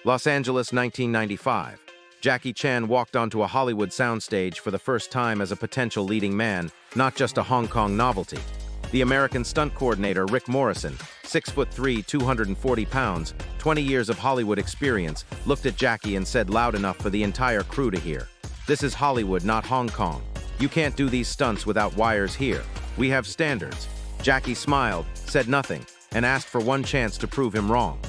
Los Angeles, 1995. Jackie Chan walked onto a Hollywood soundstage for the first time as a potential leading man, not just a Hong Kong novelty. The American stunt coordinator Rick Morrison, 6'3", 240 pounds, 20 years of Hollywood experience, looked at Jackie and said loud enough for the entire crew to hear, "This is Hollywood, not Hong Kong. You can't do these stunts without wires here. We have standards." Jackie smiled, said nothing, and asked for one chance to prove him wrong.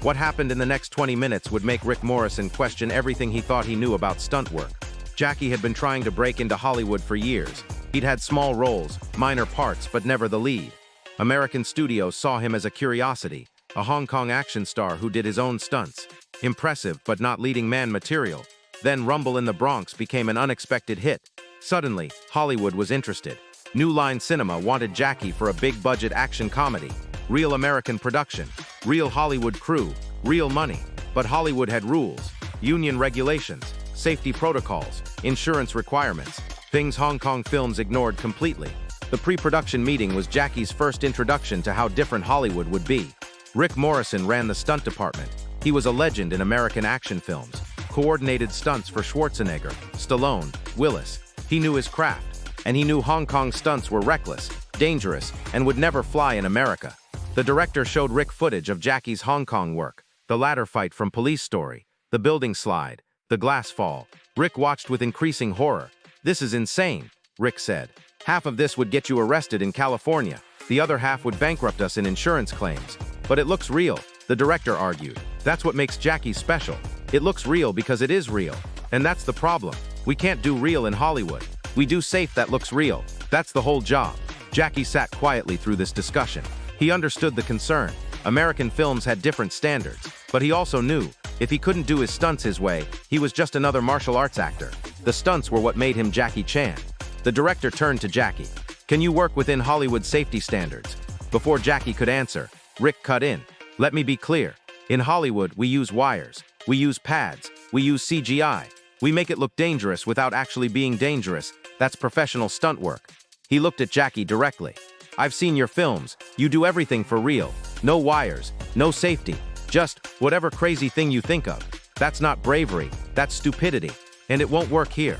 What happened in the next 20 minutes would make Rick Morrison question everything he thought he knew about stunt work. Jackie had been trying to break into Hollywood for years. He'd had small roles, minor parts, but never the lead. American studios saw him as a curiosity, a Hong Kong action star who did his own stunts. Impressive, but not leading man material. Then Rumble in the Bronx became an unexpected hit. Suddenly, Hollywood was interested. New Line Cinema wanted Jackie for a big-budget action comedy. Real American production, real Hollywood crew, real money. But Hollywood had rules, union regulations, safety protocols, insurance requirements, things Hong Kong films ignored completely. The pre-production meeting was Jackie's first introduction to how different Hollywood would be. Rick Morrison ran the stunt department. He was a legend in American action films, coordinated stunts for Schwarzenegger, Stallone, Willis. He knew his craft, and he knew Hong Kong stunts were reckless, dangerous, and would never fly in America. The director showed Rick footage of Jackie's Hong Kong work, the ladder fight from Police Story, the building slide, the glass fall. Rick watched with increasing horror. "This is insane," Rick said. "Half of this would get you arrested in California. The other half would bankrupt us in insurance claims." "But it looks real," the director argued. "That's what makes Jackie special. It looks real because it is real. And that's the problem. We can't do real in Hollywood. We do safe that looks real. That's the whole job." Jackie sat quietly through this discussion. He understood the concern. American films had different standards, but he also knew, if he couldn't do his stunts his way, he was just another martial arts actor. The stunts were what made him Jackie Chan. The director turned to Jackie. "Can you work within Hollywood safety standards?" Before Jackie could answer, Rick cut in. "Let me be clear. In Hollywood, we use wires. We use pads. We use CGI. We make it look dangerous without actually being dangerous. That's professional stunt work." He looked at Jackie directly. "I've seen your films. You do everything for real. No wires, no safety. Just whatever crazy thing you think of. That's not bravery, that's stupidity. And it won't work here."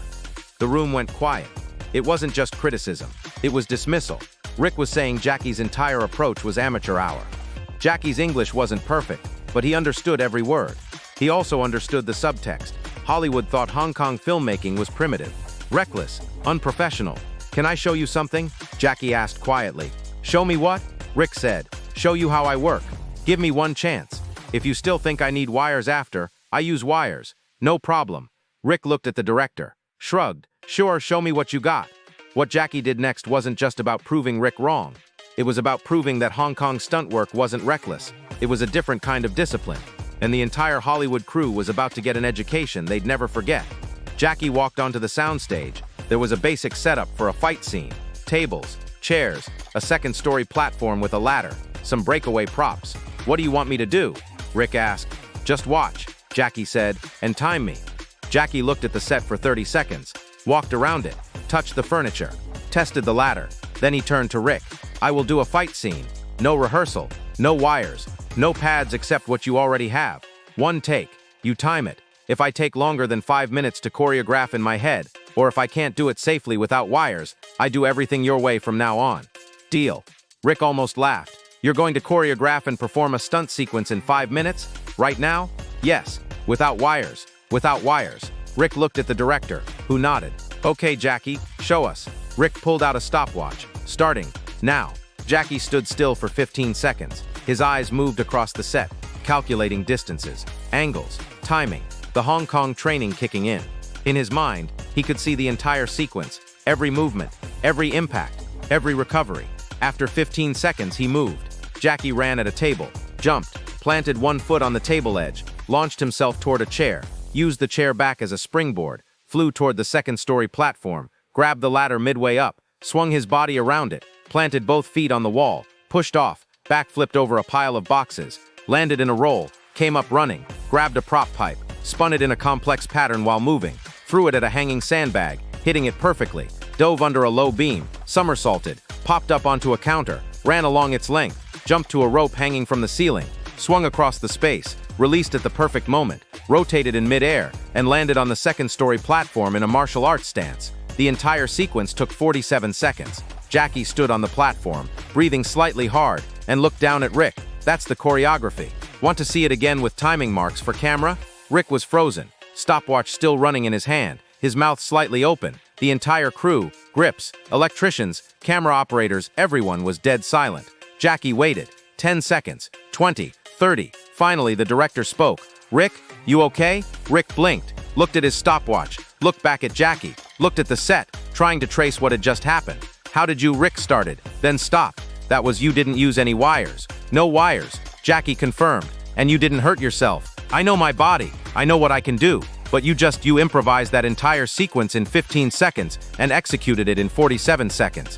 The room went quiet. It wasn't just criticism. It was dismissal. Rick was saying Jackie's entire approach was amateur hour. Jackie's English wasn't perfect, but he understood every word. He also understood the subtext. Hollywood thought Hong Kong filmmaking was primitive, reckless, unprofessional. "Can I show you something?" Jackie asked quietly. "Show me what?" Rick said. "Show you how I work. Give me one chance. If you still think I need wires after, I use wires. No problem." Rick looked at the director, shrugged. "Sure, show me what you got." What Jackie did next wasn't just about proving Rick wrong. It was about proving that Hong Kong stunt work wasn't reckless. It was a different kind of discipline. And the entire Hollywood crew was about to get an education they'd never forget. Jackie walked onto the soundstage. There was a basic setup for a fight scene. Tables, chairs, a second-story platform with a ladder, some breakaway props. "What do you want me to do?" Rick asked. "Just watch," Jackie said, "and time me." Jackie looked at the set for 30 seconds, walked around it, touched the furniture, tested the ladder. Then he turned to Rick. "I will do a fight scene. No rehearsal, no wires, no pads except what you already have. One take. You time it. If I take longer than 5 minutes to choreograph in my head, or if I can't do it safely without wires, I do everything your way from now on. Deal." Rick almost laughed. "You're going to choreograph and perform a stunt sequence in 5 minutes? Right now?" "Yes. Without wires. Without wires." Rick looked at the director, who nodded. "Okay, Jackie, show us." Rick pulled out a stopwatch. "Starting now." Jackie stood still for 15 seconds. His eyes moved across the set, calculating distances, angles, timing, the Hong Kong training kicking in. In his mind, he could see the entire sequence, every movement, every impact, every recovery. After 15 seconds, he moved. Jackie ran at a table, jumped, planted one foot on the table edge, launched himself toward a chair, used the chair back as a springboard, flew toward the second-story platform, grabbed the ladder midway up, swung his body around it, planted both feet on the wall, pushed off, backflipped over a pile of boxes, landed in a roll, came up running, grabbed a prop pipe, spun it in a complex pattern while moving, threw it at a hanging sandbag, hitting it perfectly, dove under a low beam, somersaulted, popped up onto a counter, ran along its length, jumped to a rope hanging from the ceiling, swung across the space, released at the perfect moment, rotated in mid-air, and landed on the second-story platform in a martial arts stance. The entire sequence took 47 seconds. Jackie stood on the platform, breathing slightly hard, and looked down at Rick. That's the choreography. Want to see it again with timing marks for camera? Rick was frozen, stopwatch still running in his hand, his mouth slightly open. The entire crew, grips, electricians, camera operators, everyone was dead silent. Jackie waited. 10 seconds, 20, 30. Finally, the director spoke. "Rick, you okay?" Rick blinked, looked at his stopwatch, looked back at Jackie, looked at the set, trying to trace what had just happened. "How did you?" Rick started, then stopped. "That was you didn't use any wires." "No wires," Jackie confirmed. "And you didn't hurt yourself." "I know my body. I know what I can do. But you improvised that entire sequence in 15 seconds and executed it in 47 seconds.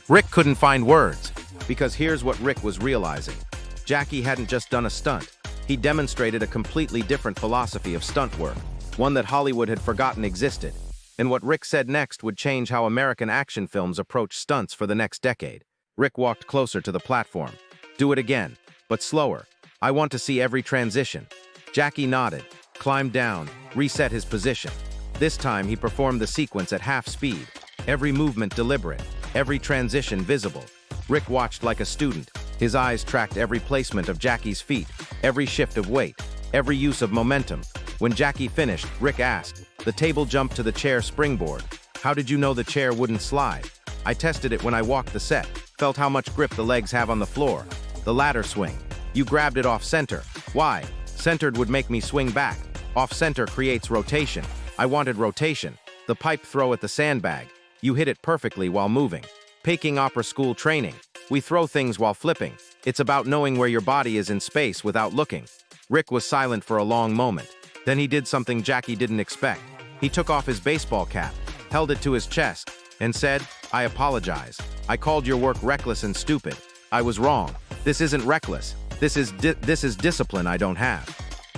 Rick couldn't find words. Because here's what Rick was realizing. Jackie hadn't just done a stunt. He demonstrated a completely different philosophy of stunt work, one that Hollywood had forgotten existed. And what Rick said next would change how American action films approach stunts for the next decade. Rick walked closer to the platform. "Do it again, but slower. I want to see every transition." Jackie nodded, climbed down, reset his position. This time he performed the sequence at half speed, every movement deliberate, every transition visible. Rick watched like a student. His eyes tracked every placement of Jackie's feet, every shift of weight, every use of momentum. When Jackie finished, Rick asked. The table jumped to the chair springboard. "How did you know the chair wouldn't slide?" "I tested it when I walked the set, felt how much grip the legs have on the floor." "The ladder swing. You grabbed it off center." "Why?" "Centered would make me swing back. Off center creates rotation. I wanted rotation." "The pipe throw at the sandbag. You hit it perfectly while moving." Peking opera school training. "We throw things while flipping. It's about knowing where your body is in space without looking." Rick was silent for a long moment. Then he did something Jackie didn't expect. He took off his baseball cap, held it to his chest, and said, "I apologize. I called your work reckless and stupid. I was wrong. This isn't reckless. This is discipline I don't have."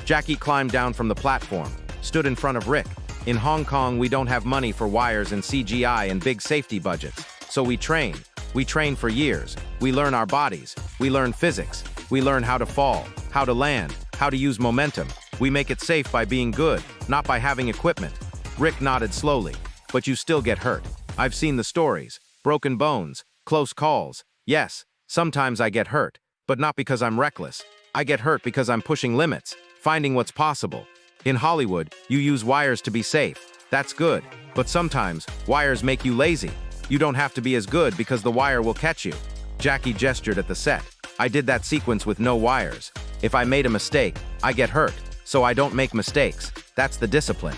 Jackie climbed down from the platform, stood in front of Rick. "In Hong Kong, we don't have money for wires and CGI and big safety budgets. So we train. We train for years. We learn our bodies. We learn physics. We learn how to fall, how to land, how to use momentum. We make it safe by being good, not by having equipment." Rick nodded slowly. "But you still get hurt. I've seen the stories. Broken bones, close calls. Yes, sometimes I get hurt, but not because I'm reckless. I get hurt because I'm pushing limits, finding what's possible. In Hollywood, you use wires to be safe. That's good. But sometimes, wires make you lazy. You don't have to be as good because the wire will catch you." Jackie gestured at the set. "I did that sequence with no wires. If I made a mistake, I get hurt. So I don't make mistakes. That's the discipline."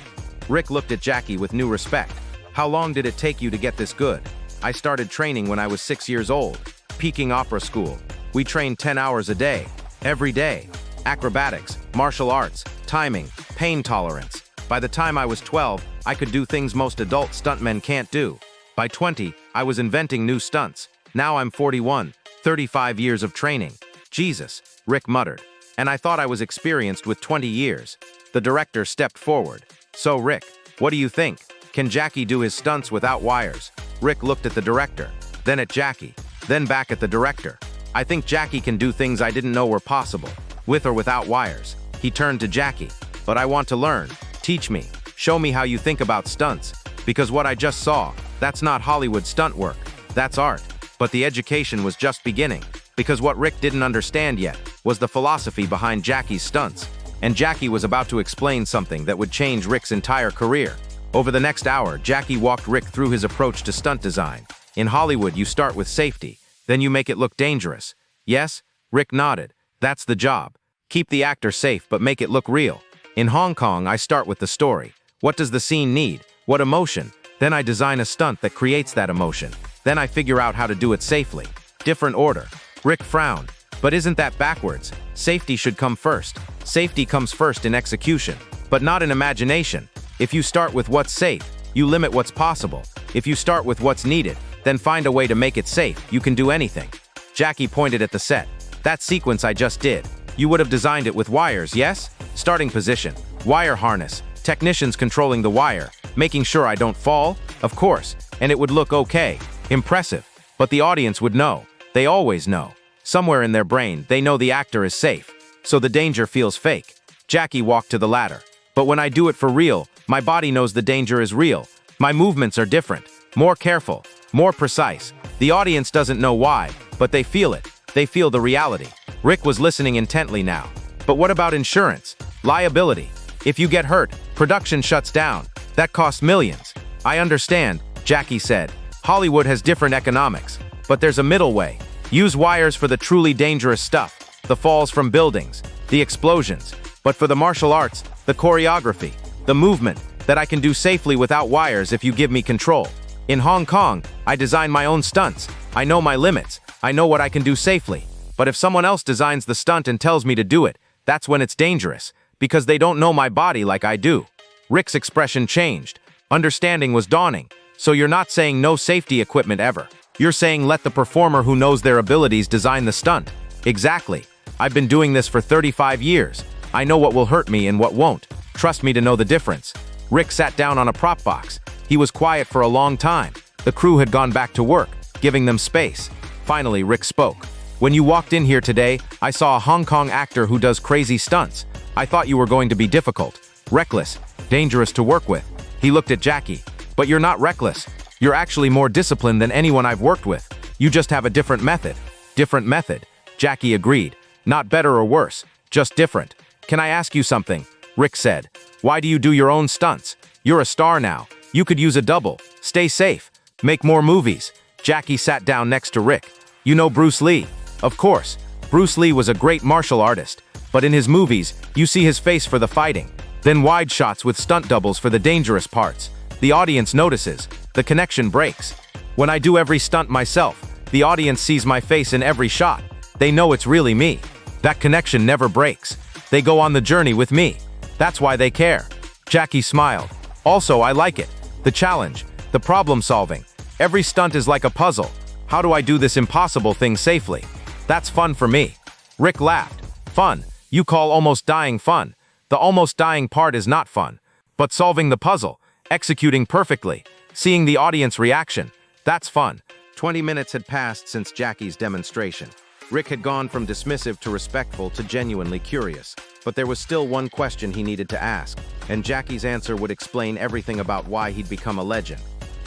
Rick looked at Jackie with new respect. "How long did it take you to get this good?" "I started training when I was 6 years old. Peking opera school. We trained 10 hours a day. Every day. Acrobatics, martial arts, timing, pain tolerance. By the time I was 12, I could do things most adult stuntmen can't do. By 20, I was inventing new stunts. Now I'm 41, 35 years of training." "Jesus," Rick muttered. "And I thought I was experienced with 20 years. The director stepped forward. "So Rick, what do you think? Can Jackie do his stunts without wires?" Rick looked at the director, then at Jackie, then back at the director. "I think Jackie can do things I didn't know were possible, with or without wires." He turned to Jackie. "But I want to learn. Teach me. Show me how you think about stunts. Because what I just saw, that's not Hollywood stunt work. That's art." But the education was just beginning. Because what Rick didn't understand yet was the philosophy behind Jackie's stunts. And Jackie was about to explain something that would change Rick's entire career. Over the next hour, Jackie walked Rick through his approach to stunt design. In Hollywood, you start with safety. Then you make it look dangerous. Yes? Rick nodded. That's the job. Keep the actor safe, but make it look real. In Hong Kong, I start with the story. What does the scene need? What emotion? Then I design a stunt that creates that emotion. Then I figure out how to do it safely. Different order. Rick frowned. But isn't that backwards? Safety should come first. Safety comes first in execution, but not in imagination. If you start with what's safe, you limit what's possible. If you start with what's needed, then find a way to make it safe. You can do anything. Jackie pointed at the set. That sequence I just did. You would have designed it with wires, yes? Starting position, wire harness, technicians controlling the wire, making sure I don't fall, of course, and it would look okay, impressive, but the audience would know. They always know. Somewhere in their brain, they know the actor is safe. so the danger feels fake. Jackie walked to the ladder. But when I do it for real, my body knows the danger is real. My movements are different, more careful, more precise. The audience doesn't know why, but they feel it. They feel the reality. Rick was listening intently now. But what about insurance? Liability. If you get hurt, production shuts down. That costs millions. I understand, Jackie said. Hollywood has different economics, but there's a middle way. Use wires for the truly dangerous stuff, the falls from buildings, the explosions. But for the martial arts, the choreography, the movement, that I can do safely without wires if you give me control. In Hong Kong, I design my own stunts. I know my limits. I know what I can do safely. But if someone else designs the stunt and tells me to do it, that's when it's dangerous, because they don't know my body like I do. Rick's expression changed. Understanding was dawning. So you're not saying no safety equipment ever. You're saying let the performer who knows their abilities design the stunt. Exactly. I've been doing this for 35 years. I know what will hurt me and what won't. Trust me to know the difference. Rick sat down on a prop box. He was quiet for a long time. The crew had gone back to work, giving them space. Finally, Rick spoke. When you walked in here today, I saw a Hong Kong actor who does crazy stunts. I thought you were going to be difficult, reckless, dangerous to work with. He looked at Jackie. But you're not reckless. You're actually more disciplined than anyone I've worked with. You just have a different method. Different method. Jackie agreed. Not better or worse, just different. Can I ask you something? Rick said. Why do you do your own stunts? You're a star now. You could use a double. Stay safe. Make more movies. Jackie sat down next to Rick. You know Bruce Lee? Of course. Bruce Lee was a great martial artist. But in his movies, you see his face for the fighting. Then wide shots with stunt doubles for the dangerous parts. The audience notices. The connection breaks. When I do every stunt myself, the audience sees my face in every shot. They know it's really me. That connection never breaks. They go on the journey with me. That's why they care. Jackie smiled. Also, I like it. The challenge, the problem solving. Every stunt is like a puzzle. How do I do this impossible thing safely? That's fun for me. Rick laughed. Fun. You call almost dying fun. The almost dying part is not fun. But solving the puzzle, executing perfectly, seeing the audience reaction, that's fun. 20 minutes had passed since Jackie's demonstration. Rick had gone from dismissive to respectful to genuinely curious. But there was still one question he needed to ask, and Jackie's answer would explain everything about why he'd become a legend.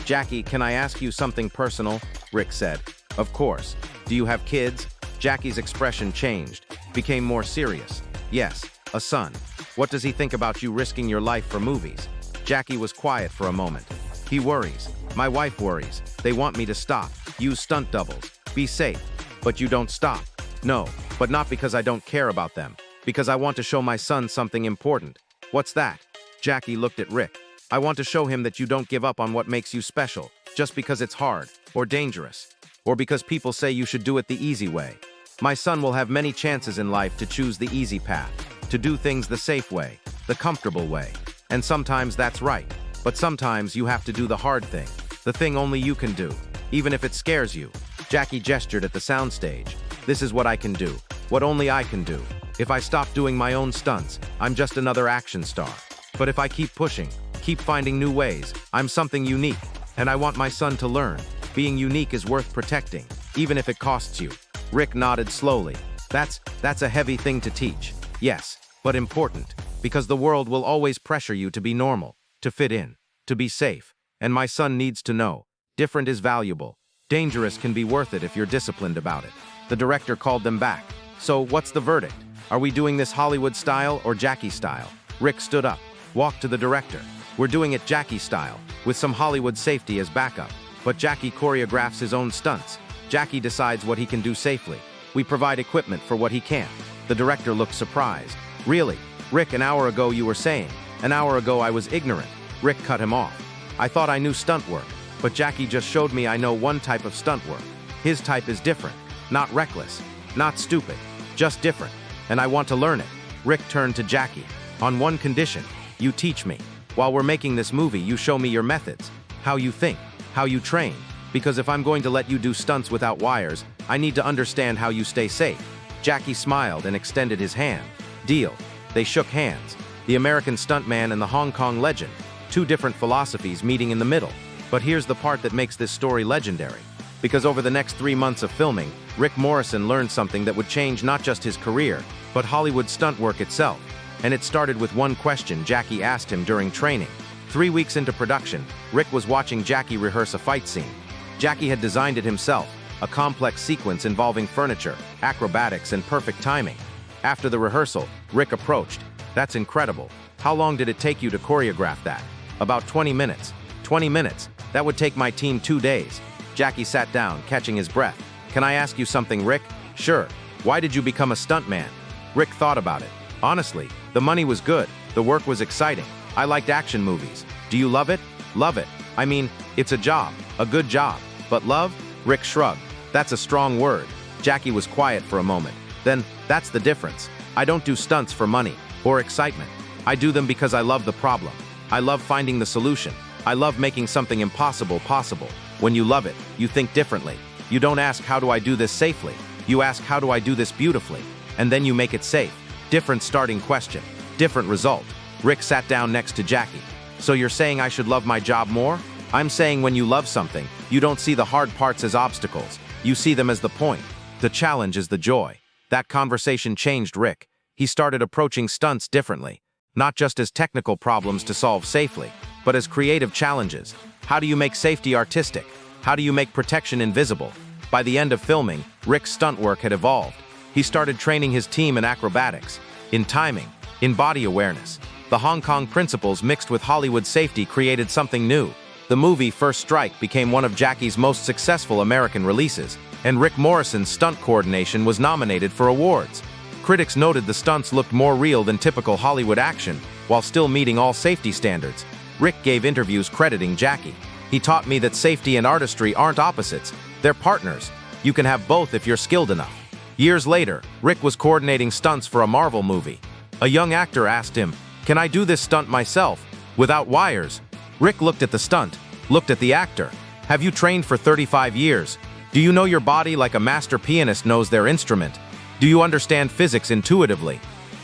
Jackie, can I ask you something personal? Rick said. Of course. Do you have kids? Jackie's expression changed, became more serious. Yes, a son. What does he think about you risking your life for movies? Jackie was quiet for a moment. He worries. My wife worries. They want me to stop. Use stunt doubles. Be safe. But you don't stop. No, but not because I don't care about them. Because I want to show my son something important. What's that? Jackie looked at Rick. I want to show him that you don't give up on what makes you special, just because it's hard, or dangerous, or because people say you should do it the easy way. My son will have many chances in life to choose the easy path, to do things the safe way, the comfortable way. And sometimes that's right. But sometimes you have to do the hard thing, the thing only you can do, even if it scares you. Jackie gestured at the soundstage. This is what I can do, what only I can do. If I stop doing my own stunts, I'm just another action star. But if I keep pushing, keep finding new ways, I'm something unique. And I want my son to learn. Being unique is worth protecting, even if it costs you. Rick nodded slowly. That's a heavy thing to teach. Yes, but important. Because the world will always pressure you to be normal, to fit in, to be safe. And my son needs to know. Different is valuable. Dangerous can be worth it if you're disciplined about it. The director called them back. So what's the verdict? Are we doing this Hollywood style or Jackie style? Rick stood up, walked to the director. We're doing it Jackie style, with some Hollywood safety as backup. But Jackie choreographs his own stunts. Jackie decides what he can do safely. We provide equipment for what he can't. The director looked surprised. Really? Rick, an hour ago you were saying. An hour ago I was ignorant. Rick cut him off. I thought I knew stunt work. But Jackie just showed me I know one type of stunt work. His type is different. Not reckless. Not stupid. Just different. And I want to learn it. Rick turned to Jackie. On one condition. You teach me. While we're making this movie, you show me your methods. How you think. How you train. Because if I'm going to let you do stunts without wires, I need to understand how you stay safe. Jackie smiled and extended his hand. Deal. They shook hands. The American stuntman and the Hong Kong legend. Two different philosophies meeting in the middle. But here's the part that makes this story legendary. Because over the next 3 months of filming, Rick Morrison learned something that would change not just his career, but Hollywood stunt work itself. And it started with one question Jackie asked him during training. 3 weeks into production, Rick was watching Jackie rehearse a fight scene. Jackie had designed it himself, a complex sequence involving furniture, acrobatics, and perfect timing. After the rehearsal, Rick approached. "That's incredible. How long did it take you to choreograph that?" "About 20 minutes. 20 minutes? That would take my team 2 days. Jackie sat down, catching his breath. "Can I ask you something, Rick?" "Sure. Why did you become a stuntman?" Rick thought about it. "Honestly, the money was good. The work was exciting. I liked action movies." "Do you love it?" "Love it. I mean, it's a job, a good job. But love?" Rick shrugged. "That's a strong word." Jackie was quiet for a moment. "Then, that's the difference. I don't do stunts for money or excitement. I do them because I love the problem. I love finding the solution. I love making something impossible possible. When you love it, you think differently. You don't ask, how do I do this safely? You ask, how do I do this beautifully? And then you make it safe. Different starting question. Different result." Rick sat down next to Jackie. "So you're saying I should love my job more?" "I'm saying when you love something, you don't see the hard parts as obstacles. You see them as the point. The challenge is the joy." That conversation changed Rick. He started approaching stunts differently. Not just as technical problems to solve safely, but as creative challenges. How do you make safety artistic? How do you make protection invisible? By the end of filming, Rick's stunt work had evolved. He started training his team in acrobatics, in timing, in body awareness. The Hong Kong principles mixed with Hollywood safety created something new. The movie First Strike became one of Jackie's most successful American releases, and Rick Morrison's stunt coordination was nominated for awards. Critics noted the stunts looked more real than typical Hollywood action, while still meeting all safety standards. Rick gave interviews crediting Jackie. "He taught me that safety and artistry aren't opposites, they're partners. You can have both if you're skilled enough." Years later, Rick was coordinating stunts for a Marvel movie. A young actor asked him, "Can I do this stunt myself, without wires?" Rick looked at the stunt, looked at the actor. "Have you trained for 35 years? Do you know your body like a master pianist knows their instrument? Do you understand physics intuitively?"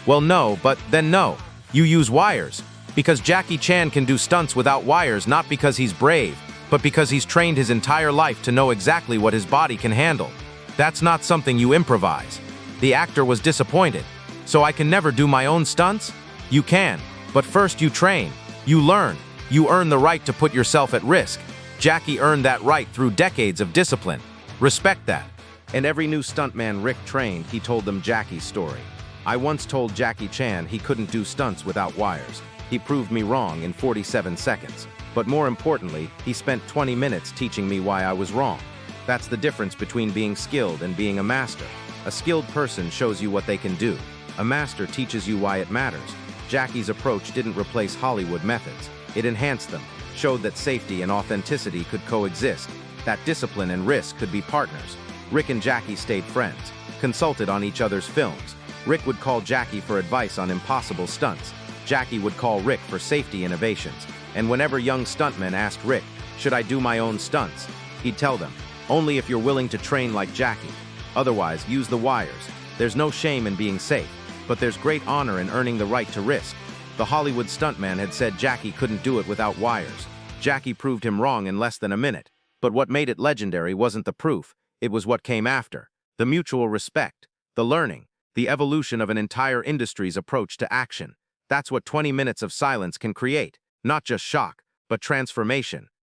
"Well, no, but then no. You use wires." Because Jackie Chan can do stunts without wires not because he's brave, but because he's trained his entire life to know exactly what his body can handle. That's not something you improvise. The actor was disappointed. "So I can never do my own stunts?" "You can, but first you train. You learn. You earn the right to put yourself at risk." Jackie earned that right through decades of discipline. Respect that. And every new stuntman Rick trained, he told them Jackie's story. "I once told Jackie Chan he couldn't do stunts without wires. He proved me wrong in 47 seconds. But more importantly, he spent 20 minutes teaching me why I was wrong." That's the difference between being skilled and being a master. A skilled person shows you what they can do. A master teaches you why it matters. Jackie's approach didn't replace Hollywood methods. It enhanced them, showed that safety and authenticity could coexist, that discipline and risk could be partners. Rick and Jackie stayed friends, consulted on each other's films. Rick would call Jackie for advice on impossible stunts. Jackie would call Rick for safety innovations. And whenever young stuntmen asked Rick, "Should I do my own stunts?" he'd tell them, "Only if you're willing to train like Jackie. Otherwise, use the wires. There's no shame in being safe, but there's great honor in earning the right to risk." The Hollywood stuntman had said Jackie couldn't do it without wires. Jackie proved him wrong in less than a minute. But what made it legendary wasn't the proof, it was what came after. The mutual respect, the learning, the evolution of an entire industry's approach to action. That's what 20 minutes of silence can create. Not just shock, but transformation.